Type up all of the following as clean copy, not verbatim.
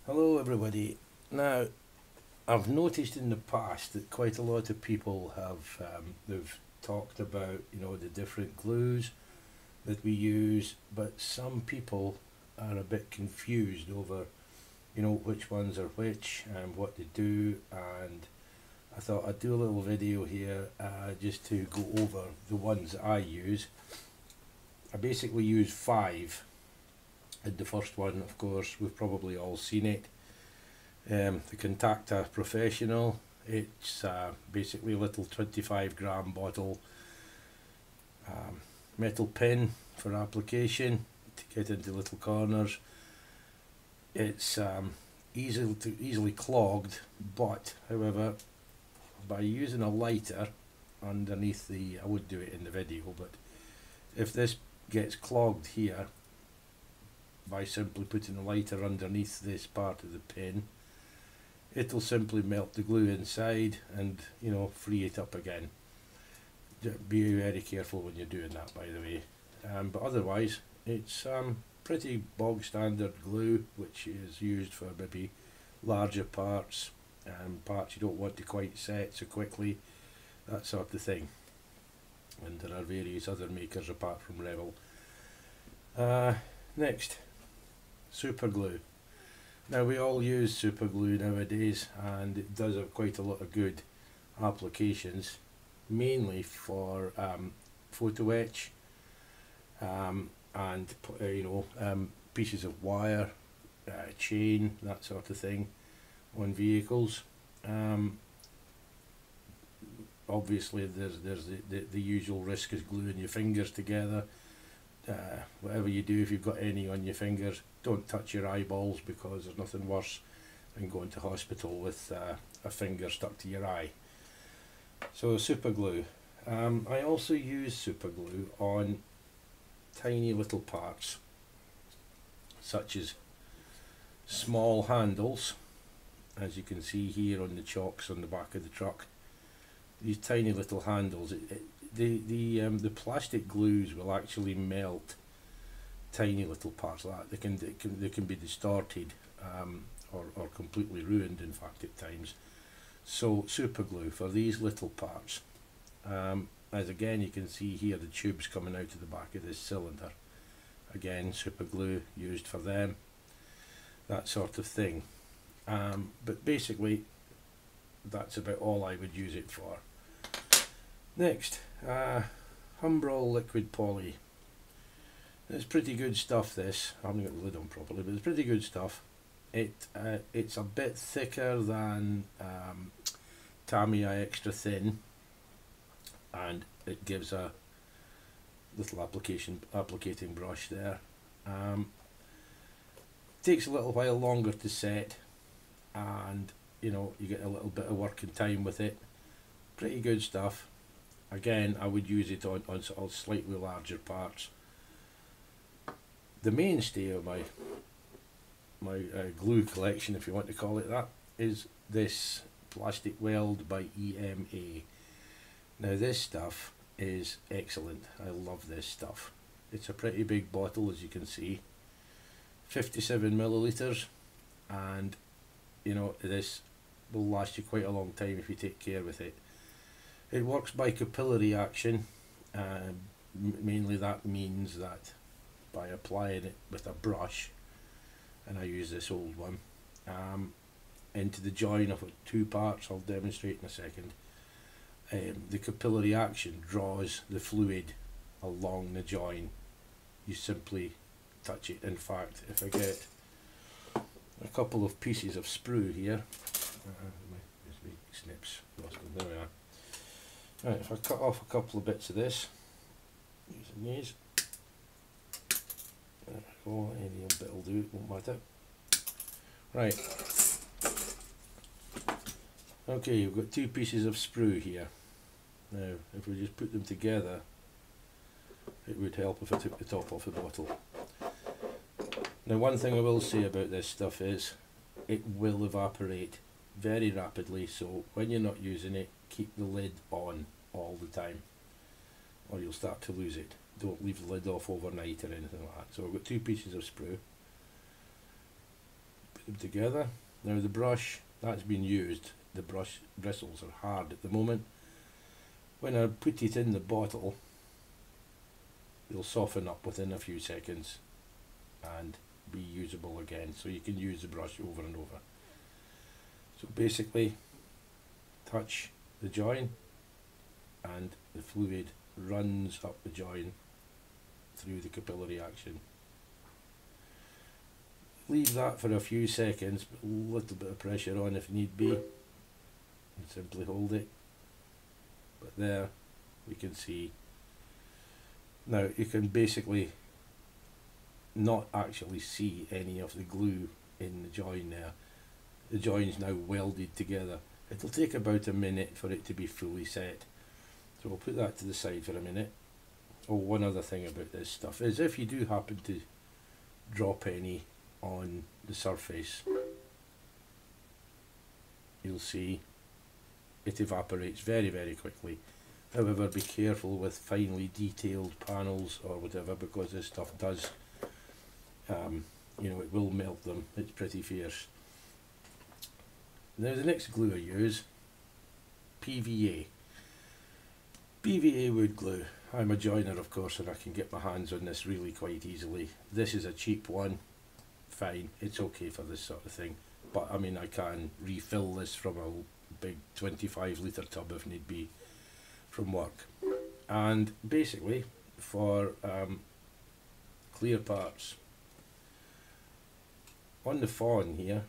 Hello everybody. Now, I've noticed in the past that quite a lot of people they've talked about, the different glues that we use, but some people are a bit confused over, which ones are which and what they do, and I thought I'd do a little video here just to go over the ones that I use. I basically use 5. And the first one, of course, we've probably all seen it. The Contacta Professional. It's basically a little 25-gram bottle, metal pin for application to get into little corners. It's easily clogged, but however, by using a lighter underneath I would do it in the video, but if this gets clogged here, by simply putting a lighter underneath this part of the pin, it'll simply melt the glue inside and free it up again. Be very careful when you're doing that, by the way. But otherwise it's pretty bog standard glue, which is used for maybe larger parts and parts you don't want to quite set so quickly, that sort of thing. And there are various other makers apart from Revell. Next, super glue. Now, we all use super glue nowadays, and it does have quite a lot of good applications, mainly for photo etch and pieces of wire, chain, that sort of thing on vehicles. Obviously there's the usual risk is gluing your fingers together. Whatever you do, if you've got any on your fingers, don't touch your eyeballs, because there's nothing worse than going to hospital with a finger stuck to your eye. So super glue. I also use super glue on tiny little parts, such as small handles, as you can see here on the chocks on the back of the truck. These tiny little handles, the plastic glues will actually melt tiny little parts like that. They can be distorted or completely ruined, in fact, at times. So super glue for these little parts. As again you can see here, the tubes coming out of the back of this cylinder. Again, super glue used for them, that sort of thing. But basically that's about all I would use it for. Next, Humbrol liquid poly. It's pretty good stuff, this. I haven't got the lid on properly, but it's pretty good stuff. It's a bit thicker than Tamiya Extra Thin, and it gives a little applicating brush there. Takes a little while longer to set, and you get a little bit of working time with it. Pretty good stuff. Again, I would use it on slightly larger parts. The mainstay of my glue collection, if you want to call it that, is this plastic Weld by EMA. Now, this stuff is excellent. I love this stuff. It's a pretty big bottle, as you can see, 57 millilitres, and this will last you quite a long time if you take care with it. It works by capillary action. Mainly that means that by applying it with a brush, and I use this old one, into the join of 2 parts, I'll demonstrate in a second. The capillary action draws the fluid along the join. You simply touch it. In fact, if I get a couple of pieces of sprue here, snips, there we are. Right, if I cut off a couple of bits of this, using these, there we go, any old bit will do, it won't matter. Right, okay, we've got 2 pieces of sprue here. Now, if we just put them together, it would help if I took the top off the bottle. Now, one thing I will say about this stuff is it will evaporate very rapidly, so when you're not using it, keep the lid on all the time, or you'll start to lose it. Don't leave the lid off overnight or anything like that. So I've got 2 pieces of sprue. them together. Now the brush, that's been used, the brush bristles are hard at the moment. When I put it in the bottle, they'll soften up within a few seconds and be usable again, so you can use the brush over and over. So basically, touch the join and the fluid runs up the join through the capillary action. Leave that for a few seconds, but a little bit of pressure on if need be, and simply hold it. But there we can see. Now you can basically not actually see any of the glue in the join there. The join's now welded together. It'll take about a minute for it to be fully set. So we'll put that to the side for a minute. Oh, one other thing about this stuff is if you do happen to drop any on the surface, you'll see it evaporates very, very quickly. However, be careful with finely detailed panels or whatever, because this stuff does, you know, it will melt them. It's pretty fierce. Now the next glue I use, PVA. PVA wood glue. I'm a joiner, of course, and I can get my hands on this really quite easily. This is a cheap one. Fine, it's okay for this sort of thing, but I mean, I can refill this from a big 25 litre tub if need be from work. And basically for clear parts on the fawn here,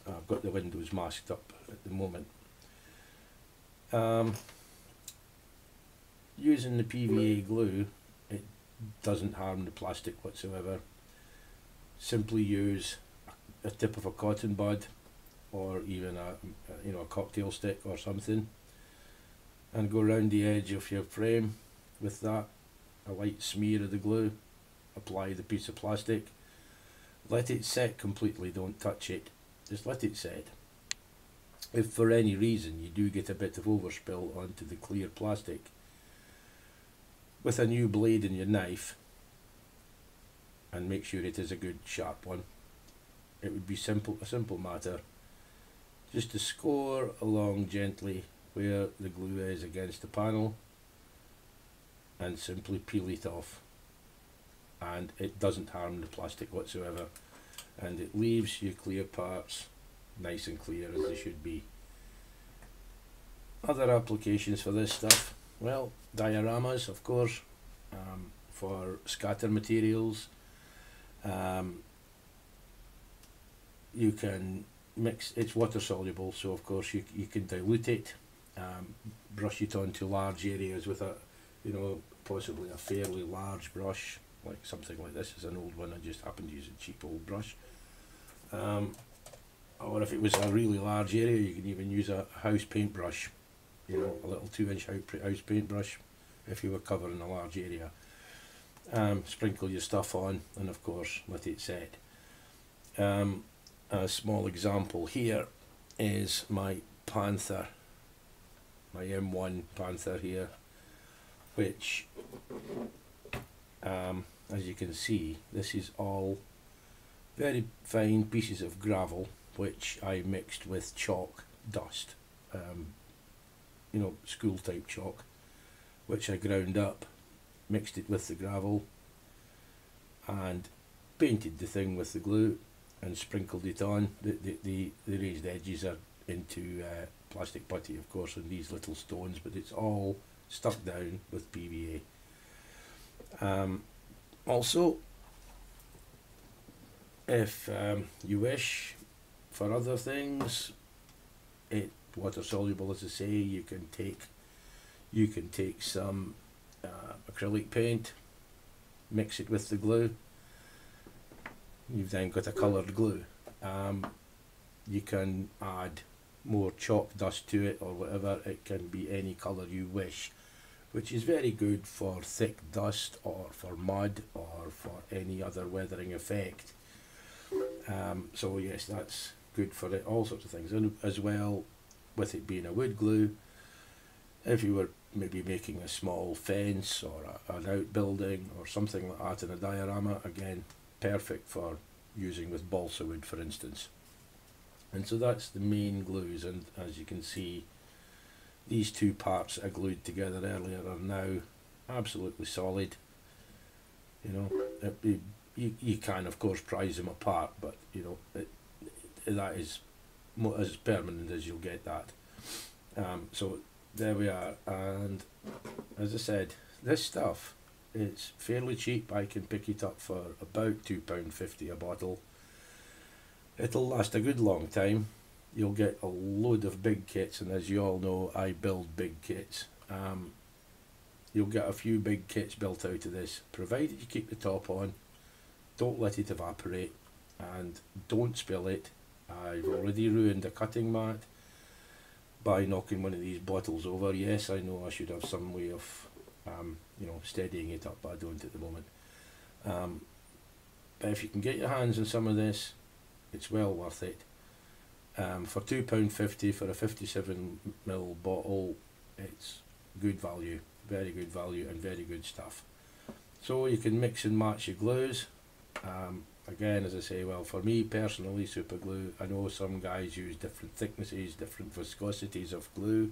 I've got the windows masked up at the moment. Using the PVA glue, it doesn't harm the plastic whatsoever. Simply use a tip of a cotton bud or even a cocktail stick or something, and go around the edge of your frame with that, a light smear of the glue. Apply the piece of plastic, let it set completely, don't touch it, just let it set. If for any reason you do get a bit of overspill onto the clear plastic, with a new blade in your knife, and make sure it is a good sharp one, it would be a simple matter just to score along gently where the glue is against the panel and simply peel it off, and it doesn't harm the plastic whatsoever, and it leaves your clear parts nice and clear as they should be. Other applications for this stuff, well, dioramas, of course, for scatter materials. You can mix, it's water soluble, so of course you can dilute it, brush it onto large areas with a, possibly a fairly large brush, like something like this is an old one, I just happen to use a cheap old brush. Or if it was a really large area, you can even use a house paintbrush, a little 2-inch house paintbrush if you were covering a large area. Sprinkle your stuff on and of course let it set. A small example here is my Panther, my M1 Panther here, which as you can see, this is all very fine pieces of gravel which I mixed with chalk dust, school type chalk, which I ground up, mixed it with the gravel and painted the thing with the glue and sprinkled it on. The raised edges are into plastic putty, of course, and these little stones, but it's all stuck down with PVA. Also, if you wish for other things, it water soluble, as I say, you can take some acrylic paint, mix it with the glue. You've then got a coloured glue. You can add more chalk dust to it or whatever. It can be any colour you wish, which is very good for thick dust or for mud or for any other weathering effect. So yes, that's good for it, all sorts of things. And as well, with it being a wood glue, if you were maybe making a small fence or an outbuilding or something like that in a diorama, again, perfect for using with balsa wood, for instance. And so that's the main glues, and as you can see, these two parts that I glued together earlier are now absolutely solid. You know, you can of course prise them apart, but you know, that is as permanent as you'll get that. So there we are, and as I said, this stuff, it's fairly cheap. I can pick it up for about £2.50 a bottle. It'll last a good long time. You'll get a load of big kits, and as you all know, I build big kits. You'll get a few big kits built out of this, provided you keep the top on, don't let it evaporate, and don't spill it. I've already ruined a cutting mat by knocking one of these bottles over. Yes, I know I should have some way of you know, steadying it up, but I don't at the moment. But if you can get your hands on some of this, it's well worth it. For £2.50 for a 57ml bottle, it's good value, very good value, and very good stuff. So you can mix and match your glues. Again, as I say, well, for me personally, super glue, I know some guys use different thicknesses, different viscosities of glue.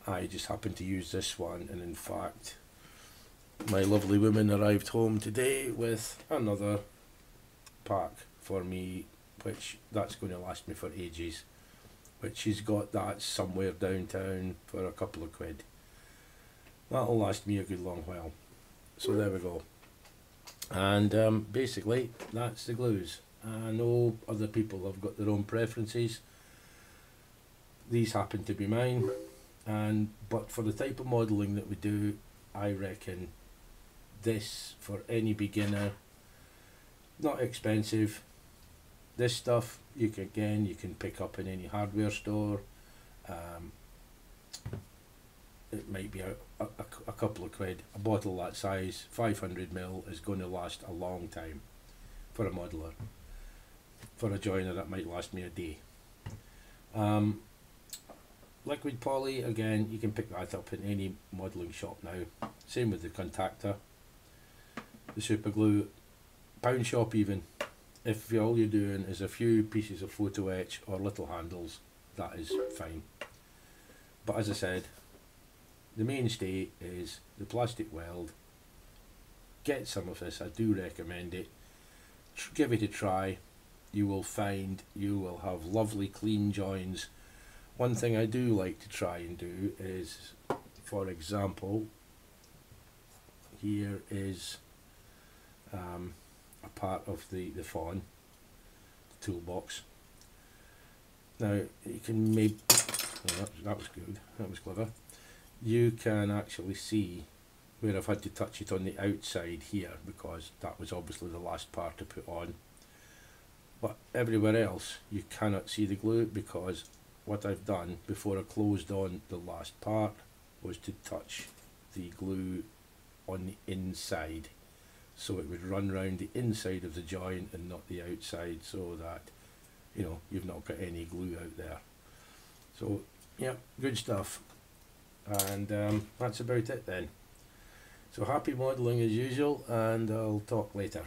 I just happen to use this one, and in fact, my lovely woman arrived home today with another pack for me, which that's going to last me for ages. But she's got that somewhere downtown for a couple of quid. That'll last me a good long while. So there we go. And basically that's the glues. I know other people have got their own preferences. These happen to be mine, but for the type of modelling that we do, I reckon this, for any beginner, not expensive. This stuff you can pick up in any hardware store. It might be a couple of quid. A bottle that size, 500ml, is going to last a long time for a modeller. For a joiner, that might last me a day. Liquid poly, again, you can pick that up in any modelling shop now. Same with the contactor, the super glue, pound shop even. If all you're doing is a few pieces of photo etch or little handles, that is fine. But as I said, the mainstay is the plastic weld. Get some of this, I do recommend it. Give it a try. You will find you will have lovely clean joins. One thing I do like to try and do is, for example, here is a part of the fawn, the toolbox. Now you can maybe, oh, that was good, that was clever. You can actually see where I've had to touch it on the outside here, because that was obviously the last part to put on. But everywhere else you cannot see the glue, because what I've done before I closed on the last part was to touch the glue on the inside, so it would run round the inside of the joint and not the outside, so that, you know, you've not got any glue out there. So yeah, good stuff. And that's about it then. So happy modelling as usual, and I'll talk later.